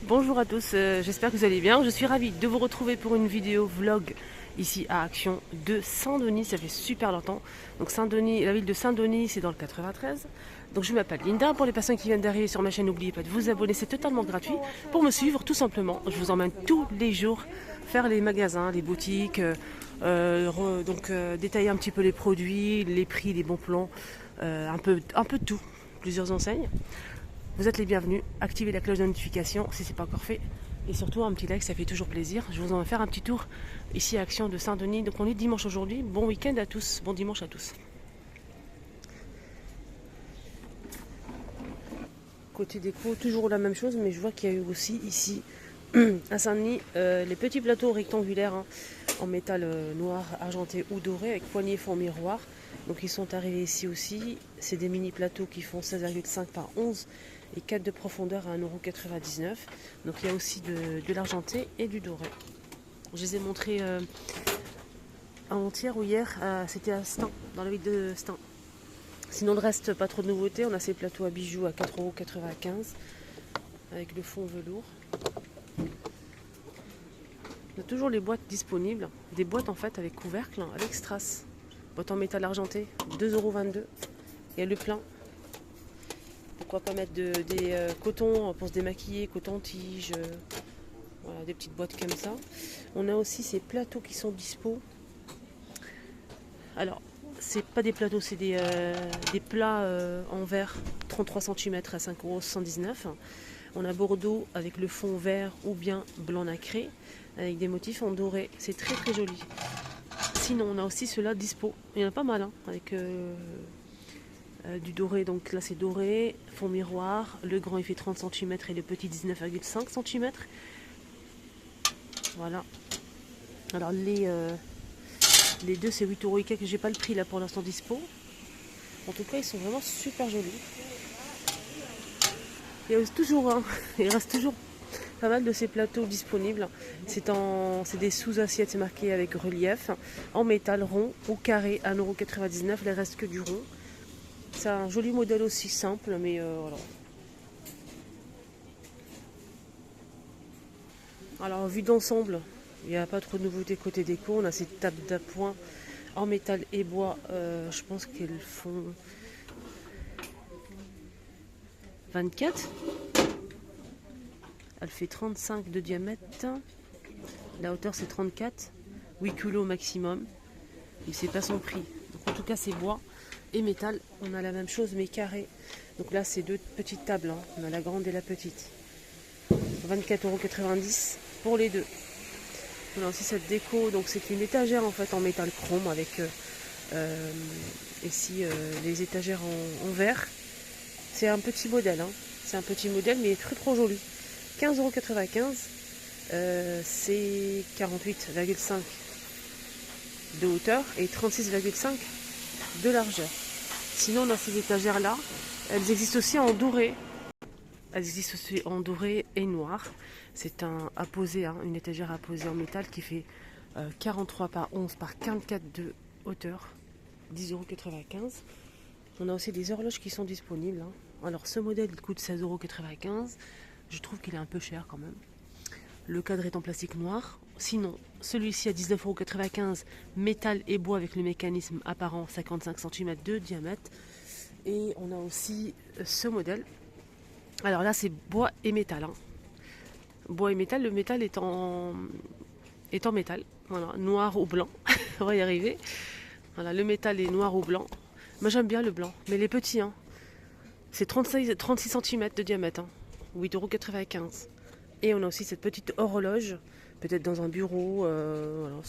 Bonjour à tous, j'espère que vous allez bien. Je suis ravie de vous retrouver pour une vidéo vlog ici à Action de Saint-Denis. Ça fait super longtemps. Donc Saint-Denis, la ville de Saint-Denis, c'est dans le 93. Donc je m'appelle Linda. Pour les personnes qui viennent d'arriver sur ma chaîne, n'oubliez pas de vous abonner, c'est totalement gratuit. Pour me suivre, tout simplement, je vous emmène tous les jours faire les magasins, les boutiques, détailler un petit peu les produits, les prix, les bons plans, un peu de tout, plusieurs enseignes. Vous êtes les bienvenus, activez la cloche de notification si ce n'est pas encore fait. Et surtout un petit like, ça fait toujours plaisir. Je vous en faire un petit tour ici à Action de Saint-Denis. Donc on est dimanche aujourd'hui. Bon week-end à tous, bon dimanche à tous. Côté déco, toujours la même chose, mais je vois qu'il y a eu aussi ici à Saint-Denis les petits plateaux rectangulaires en métal noir, argenté ou doré avec poignée fond miroir. Donc ils sont arrivés ici aussi. C'est des mini plateaux qui font 16,5 par 11 et 4 de profondeur à 1,99 €. Donc il y a aussi de l'argenté et du doré. Je les ai montrés avant-hier ou hier, c'était à Stein, dans la ville de Stein. Sinon le reste, pas trop de nouveautés. On a ces plateaux à bijoux à 4,95 € avec le fond velours. On a toujours les boîtes disponibles, des boîtes en fait avec couvercle, avec strass. Boîte en métal argenté, 2,22 €. Il y a le plein. Pourquoi pas mettre des cotons pour se démaquiller, coton-tige, voilà, des petites boîtes comme ça. On a aussi ces plateaux qui sont dispo. Alors, c'est pas des plateaux, c'est des plats en verre, 33 cm à 5,79 €. On a Bordeaux avec le fond vert ou bien blanc nacré, avec des motifs en doré. C'est très très joli. Sinon, on a aussi ceux-là dispo. Il y en a pas mal, avec du doré. Donc là, c'est doré, fond miroir. Le grand, il fait 30 cm et le petit, 19,5 cm. Voilà. Alors, les deux, c'est 8 € et quelques. J'ai pas le prix là pour l'instant dispo. En tout cas, ils sont vraiment super jolis. Il reste toujours pas mal de ces plateaux disponibles. C'est des sous-assiettes, c'est marqué avec relief, en métal rond ou carré à 1,99 €. Il ne reste que du rond. C'est un joli modèle aussi simple, mais voilà. Alors, vue d'ensemble, il n'y a pas trop de nouveautés côté déco. On a ces tables d'appoint en métal et bois. Je pense qu'elles font 24. Elle fait 35 de diamètre. La hauteur c'est 34. 8 kg maximum. Mais c'est pas son prix. Donc, en tout cas, c'est bois et métal. On a la même chose mais carré. Donc là, c'est deux petites tables. On a la grande et la petite. 24,90 € pour les deux. On a aussi cette déco. Donc c'est une étagère en fait en métal chrome avec ici les étagères en verre. C'est un petit modèle. C'est un petit modèle mais très trop joli. 15,95 €. C'est 48,5 de hauteur et 36,5 de largeur. Sinon, dans ces étagères-là, elles existent aussi en doré. Elles existent aussi en doré et noir. C'est une étagère apposée en métal qui fait 43 par 11 par 44 de hauteur. 10,95 €. On a aussi des horloges qui sont disponibles. Alors, ce modèle, il coûte 16,95 €. Je trouve qu'il est un peu cher quand même. Le cadre est en plastique noir. Sinon, celui-ci à 19,95 €, métal et bois avec le mécanisme apparent, 55 cm de diamètre. Et on a aussi ce modèle. Alors là, c'est bois et métal. Bois et métal, le métal est en métal. Voilà, noir ou blanc. On va y arriver. Voilà, le métal est noir ou blanc. Moi, j'aime bien le blanc, mais les petits, c'est 36 cm de diamètre. 8,95 €. Et on a aussi cette petite horloge, peut-être dans un bureau. Voilà,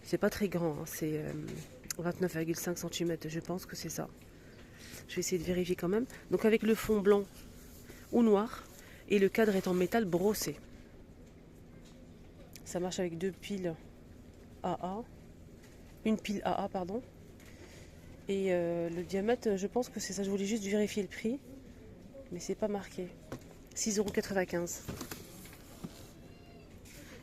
c'est pas très grand, c'est 29,5 cm, je pense que c'est ça. Je vais essayer de vérifier quand même. Donc avec le fond blanc ou noir, et le cadre est en métal brossé. Ça marche avec deux piles AA, une pile AA, pardon. Et le diamètre, je pense que c'est ça. Je voulais juste vérifier le prix, mais c'est pas marqué. 6,95 €.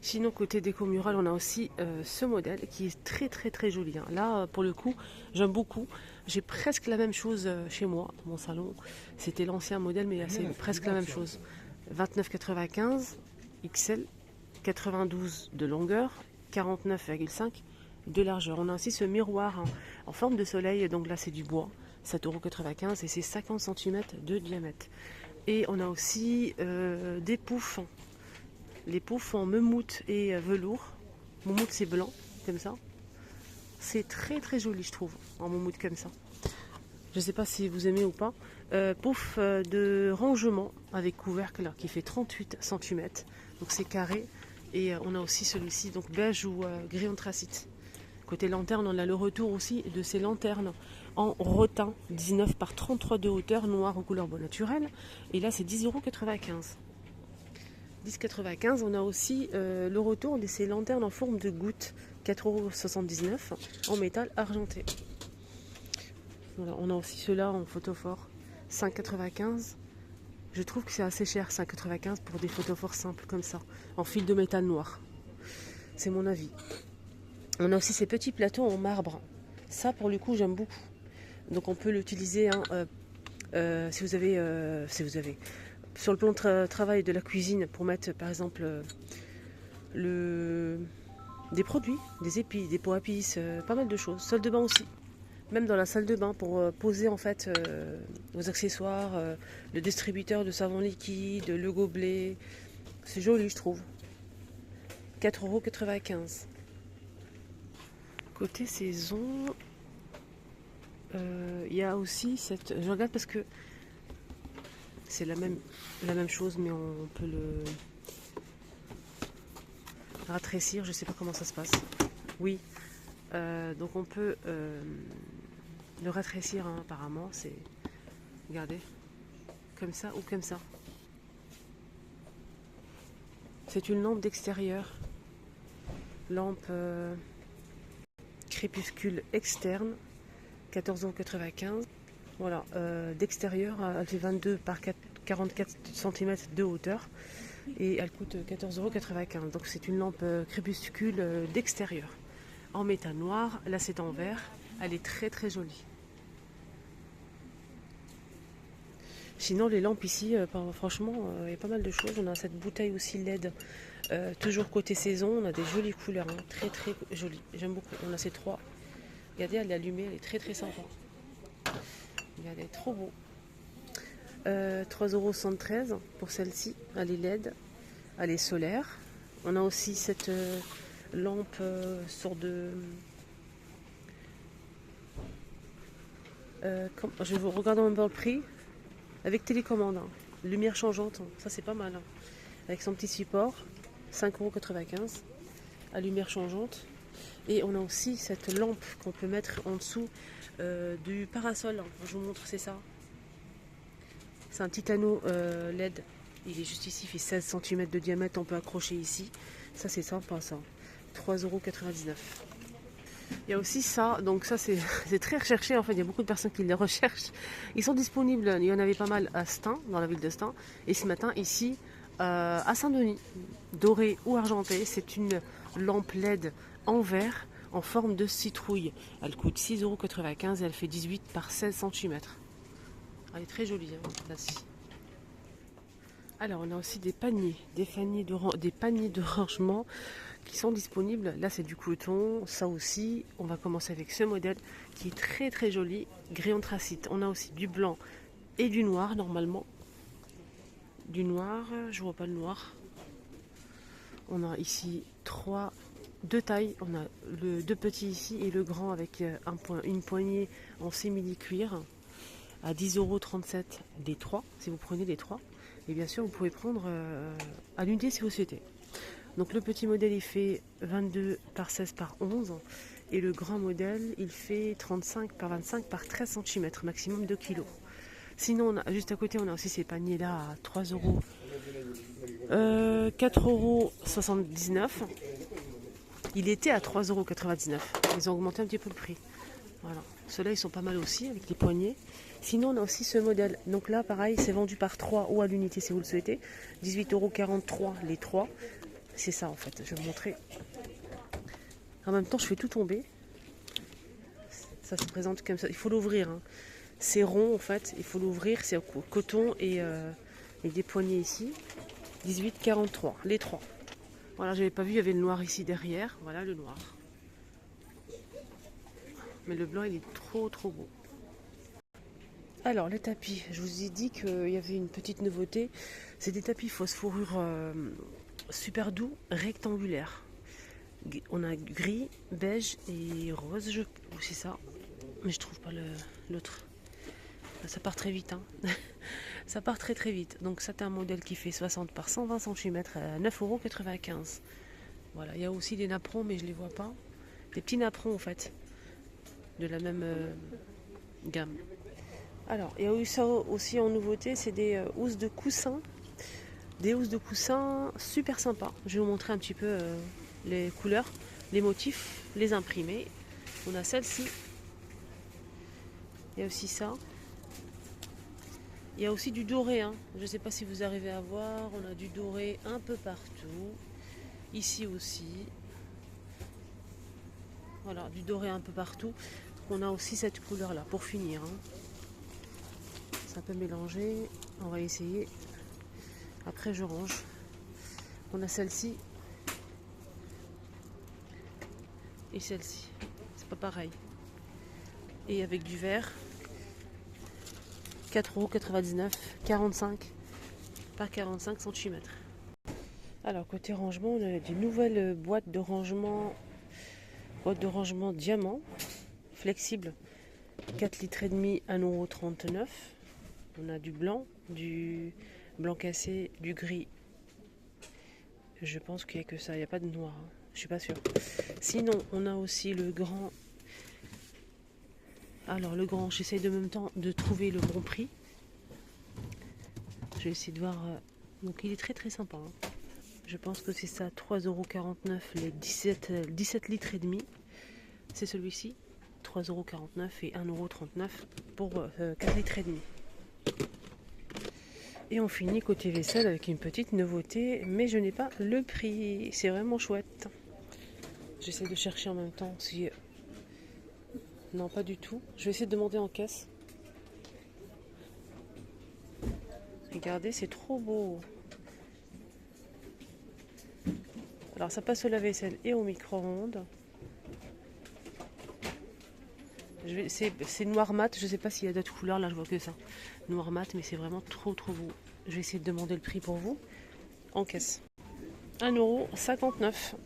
Sinon, côté déco mural, on a aussi ce modèle qui est très très très joli. Là, pour le coup, j'aime beaucoup. J'ai presque la même chose chez moi, dans mon salon. C'était l'ancien modèle, mais là, c'est presque la même chose. 29,95 XL, 92 de longueur, 49,5 de largeur. On a aussi ce miroir en forme de soleil, donc là c'est du bois, 7,95 € et c'est 50 cm de diamètre. Et on a aussi des poufs, les poufs en moumoute et velours. Moumoute c'est blanc, comme ça. C'est très très joli je trouve, en moumoute comme ça. Je ne sais pas si vous aimez ou pas. Pouf de rangement avec couvercle qui fait 38 cm, donc c'est carré. Et on a aussi celui-ci, donc beige ou gris anthracite. Côté lanterne, on a le retour aussi de ces lanternes en rotin, 19 par 33 de hauteur, noir aux couleurs bois naturel. Et là, c'est 10,95 €. 10,95 €. On a aussi le retour de ces lanternes en forme de goutte, 4,79 € en métal argenté. Voilà, on a aussi ceux-là en photophore, 5,95 €. Je trouve que c'est assez cher, 5,95 € pour des photophores simples comme ça, en fil de métal noir. C'est mon avis. On a aussi ces petits plateaux en marbre. Ça, pour le coup, j'aime beaucoup. Donc, on peut l'utiliser si vous avez, sur le plan de travail de la cuisine, pour mettre, par exemple, des produits, des épis, des pots à épices, pas mal de choses. Salle de bain aussi. Même dans la salle de bain, pour poser en fait vos accessoires, le distributeur de savon liquide, le gobelet. C'est joli, je trouve. 4,95 €. Côté saison, il y a aussi cette... Je regarde parce que c'est la même chose, mais on peut le rétrécir. Je sais pas comment ça se passe. Oui, donc on peut le rétrécir, hein, apparemment. C'est... Regardez, comme ça ou comme ça. C'est une lampe d'extérieur. Lampe... crépuscule externe, 14,95 €. Voilà, d'extérieur, elle fait 22 par 44 cm de hauteur et elle coûte 14,95 €. Donc c'est une lampe crépuscule d'extérieur en métal noir. Là c'est en verre. Elle est très très jolie. Sinon les lampes ici, franchement, il y a pas mal de choses. On a cette bouteille aussi LED. Toujours côté saison, on a des jolies couleurs, hein, très très jolies. J'aime beaucoup. On a ces trois. Regardez, elle est allumée, elle est très très sympa. Regardez, elle est trop beau. 3,73 € pour celle-ci. Elle est LED, elle est solaire. On a aussi cette lampe sur de... je vais vous regarder en bas le prix. Avec télécommande, hein. Lumière changeante, ça c'est pas mal. Hein. Avec son petit support, 5,95 € à lumière changeante. Et on a aussi cette lampe qu'on peut mettre en dessous du parasol. Je vous montre, c'est ça. C'est un petit anneau LED. Il est juste ici, il fait 16 cm de diamètre. On peut accrocher ici. Ça, c'est sympa, ça. 3,99 €. Il y a aussi ça. Donc ça, c'est très recherché. En fait, il y a beaucoup de personnes qui les recherchent. Ils sont disponibles. Il y en avait pas mal à Stein, dans la ville de Stein. Et ce matin, ici, à Saint-Denis, doré ou argenté. C'est une lampe LED en verre en forme de citrouille. Elle coûte 6,95 € et elle fait 18 par 16 cm. Elle est très jolie, hein, là-ci. Alors on a aussi des paniers de rangement qui sont disponibles. Là c'est du coton, ça aussi. On va commencer avec ce modèle qui est très très joli, gris anthracite. On a aussi du blanc et du noir normalement. Du noir, je vois pas le noir. On a ici deux tailles. On a le deux petits ici et le grand avec une poignée en simili-cuir à 10,37 € les trois, si vous prenez les trois. Et bien sûr, vous pouvez prendre à l'unité si vous souhaitez. Donc le petit modèle, il fait 22 par 16 par 11. Et le grand modèle, il fait 35 par 25 par 13 cm, maximum 2 kg. Sinon, juste à côté, on a aussi ces paniers-là à 3 €. 4,79 €. Il était à 3,99 €. Ils ont augmenté un petit peu le prix. Voilà. Ceux-là, ils sont pas mal aussi avec les poignées. Sinon, on a aussi ce modèle. Donc là, pareil, c'est vendu par 3 ou à l'unité si vous le souhaitez. 18,43 € les 3. C'est ça en fait. Je vais vous montrer. En même temps, je fais tout tomber. Ça se présente comme ça. Il faut l'ouvrir. Hein. C'est rond en fait. Il faut l'ouvrir. C'est coton et des poignées ici. 18,43, les trois. Voilà, j'avais pas vu, il y avait le noir ici derrière. Voilà le noir. Mais le blanc, il est trop beau. Alors, les tapis, je vous ai dit qu'il y avait une petite nouveauté. C'est des tapis fausse fourrure super doux, rectangulaires. On a gris, beige et rose, c'est ça. Mais je trouve pas l'autre. Ça part très vite, hein. Ça part très vite. Donc ça, c'est un modèle qui fait 60 par 120 cm à 9,95 €. Voilà, il y a aussi des napperons, mais je les vois pas. Des petits napperons en fait, de la même gamme. Alors, il y a eu ça aussi en nouveauté, c'est des housses de coussins. Des housses de coussins super sympas. Je vais vous montrer un petit peu les couleurs, les motifs, les imprimés. On a celle-ci. Il y a aussi ça. Il y a aussi du doré, hein. Je ne sais pas si vous arrivez à voir. On a du doré un peu partout. Ici aussi. Voilà, du doré un peu partout. On a aussi cette couleur-là pour finir, hein. C'est un peu mélangé. On va essayer. Après, je range. On a celle-ci. Et celle-ci. C'est pas pareil. Et avec du vert. 4,99 €, 45 par 45 cm. Alors côté rangement, on a des nouvelles boîtes de rangement diamant flexible, 4 litres et demi, 1,39 €. On a du blanc cassé, du gris. Je pense qu'il n'y a que ça, il n'y a pas de noir, hein. Je suis pas sûre. Sinon, on a aussi le grand. Alors le grand, j'essaye de même temps de trouver le bon prix. Je vais essayer de voir. Donc il est très sympa, hein. Je pense que c'est ça, 3,49 € les 17 litres et demi. C'est celui-ci, 3,49 € et 1,39 € pour 4 litres et demi. Et on finit côté vaisselle avec une petite nouveauté, mais je n'ai pas le prix. C'est vraiment chouette. J'essaie de chercher en même temps si. Non, pas du tout. Je vais essayer de demander en caisse. Regardez, c'est trop beau. Alors ça passe au lave-vaisselle et au micro-ondes. C'est noir mat, je ne sais pas s'il y a d'autres couleurs, là je vois que ça. Noir mat, mais c'est vraiment trop beau. Je vais essayer de demander le prix pour vous. En caisse. 1,59 €.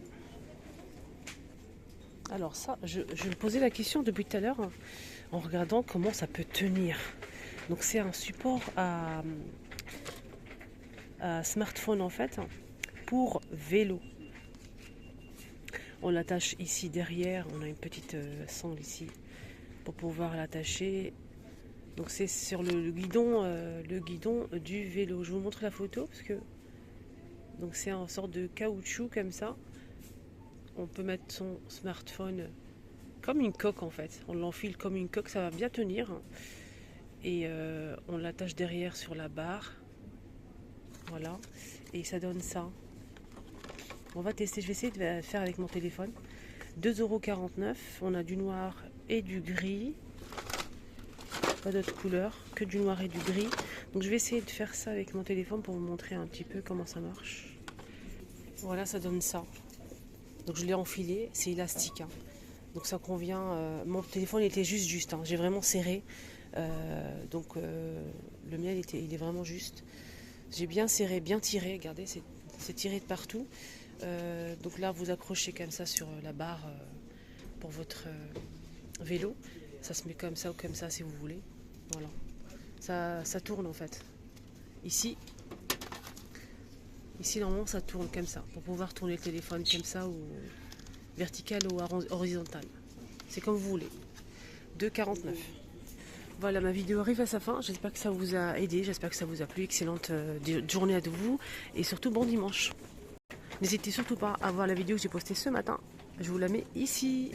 Alors ça, je me posais la question depuis tout à l'heure, hein, en regardant comment ça peut tenir. Donc c'est un support à smartphone en fait, pour vélo. On l'attache ici derrière, on a une petite sangle ici pour pouvoir l'attacher. Donc c'est sur le guidon du vélo. Je vous montre la photo parce que donc c'est en sorte de caoutchouc comme ça. On peut mettre son smartphone comme une coque en fait. On l'enfile comme une coque, ça va bien tenir. Et on l'attache derrière sur la barre. Voilà. Et ça donne ça. On va tester, je vais essayer de faire avec mon téléphone. 2,49 €. On a du noir et du gris. Pas d'autres couleurs, que du noir et du gris. Donc je vais essayer de faire ça avec mon téléphone pour vous montrer un petit peu comment ça marche. Voilà, ça donne ça. Donc je l'ai enfilé, c'est élastique, hein. Donc ça convient. Mon téléphone était juste, hein. J'ai vraiment serré. Donc le mien il est vraiment juste. J'ai bien serré, bien tiré. Regardez, c'est tiré de partout. Donc là, vous accrochez comme ça sur la barre pour votre vélo. Ça se met comme ça ou comme ça si vous voulez. Voilà. Ça tourne en fait. Ici, normalement, ça tourne comme ça. Pour pouvoir tourner le téléphone comme ça, ou vertical ou horizontal. C'est comme vous voulez. 2,49 €. Voilà, ma vidéo arrive à sa fin. J'espère que ça vous a aidé. J'espère que ça vous a plu. Excellente journée à vous. Et surtout, bon dimanche. N'hésitez surtout pas à voir la vidéo que j'ai postée ce matin. Je vous la mets ici.